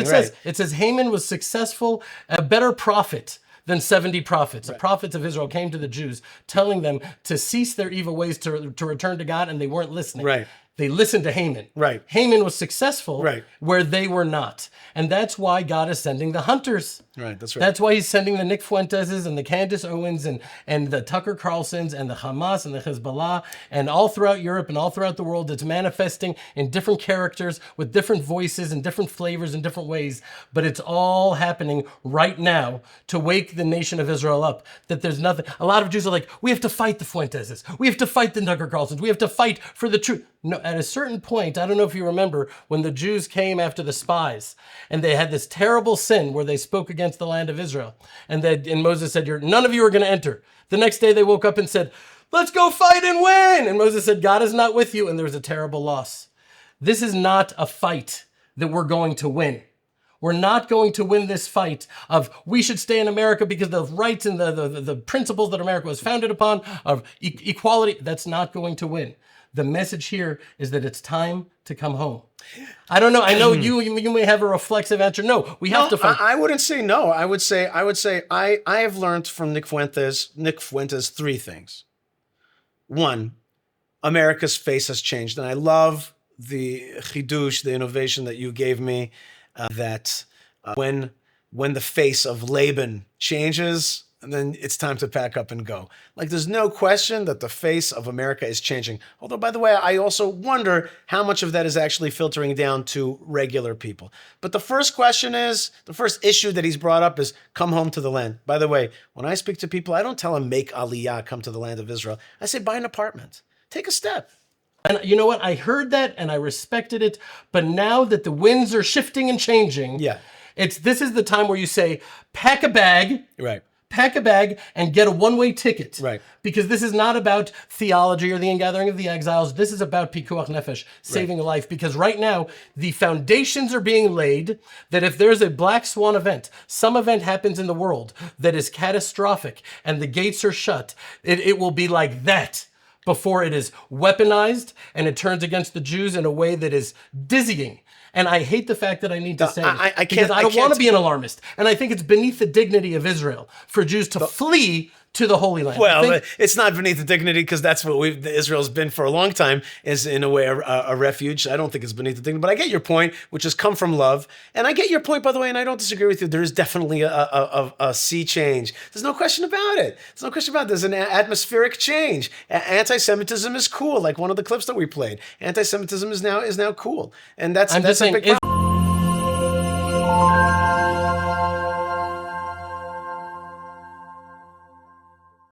says. It says Haman was successful, a better prophet than 70 prophets. The prophets of Israel came to the Jews, telling them to cease their evil ways, to return to God, and they weren't listening. Right. They listened to Haman. Right. Haman was successful Right. where they were not. And that's why God is sending the hunters. Right, that's right. That's why he's sending the Nick Fuenteses and the Candace Owens and the Tucker Carlsons and the Hamas and the Hezbollah and all throughout Europe and all throughout the world. It's manifesting in different characters with different voices and different flavors and different ways. But it's all happening right now to wake the nation of Israel up. That there's nothing. A lot of Jews are like, we have to fight the Fuenteses. We have to fight the Tucker Carlsons. We have to fight for the truth. No, at a certain point, I don't know if you remember when the Jews came after the spies and they had this terrible sin where they spoke against the land of Israel. And Moses said, none of you are going to enter. The next day they woke up and said, let's go fight and win. And Moses said, God is not with you. And there was a terrible loss. This is not a fight that we're going to win. We're not going to win this fight of we should stay in America because the rights and the principles that America was founded upon of equality. That's not going to win. The message here is that it's time to come home. I don't know. I know you may have a reflexive answer. No, we have to fight. I wouldn't say no. I would say I have learned from Nick Fuentes 3 things. One, America's face has changed. And I love the chidush, the innovation that you gave me, that when the face of Laban changes, and then it's time to pack up and go. Like, there's no question that the face of America is changing. Although, by the way, I also wonder how much of that is actually filtering down to regular people. But the first issue that he's brought up is come home to the land. By the way, when I speak to people, I don't tell them make aliyah, come to the land of Israel. I say buy an apartment. Take a step. And you know what? I heard that and I respected it. But now that the winds are shifting and changing, this is the time where you say, pack a bag. Right. Pack a bag and get a one-way ticket. Right. Because this is not about theology or the ingathering of the exiles. This is about pikuach nefesh, saving a life. Because right now, the foundations are being laid that if there's a black swan event, some event happens in the world that is catastrophic and the gates are shut, it will be like that before it is weaponized and it turns against the Jews in a way that is dizzying. And I hate the fact that I need to say it because I don't want to be an alarmist. And I think it's beneath the dignity of Israel for Jews to flee to the Holy Land. Well, it's not beneath the dignity because that's what Israel's been for a long time, is in a way a refuge. I don't think it's beneath the dignity, but I get your point, which has come from love. And I get your point, by the way, and I don't disagree with you. There is definitely a sea change. There's no question about it. There's no question about it. There's an atmospheric change. Anti-Semitism is cool, like one of the clips that we played. Anti-Semitism is now cool. And that's a big problem.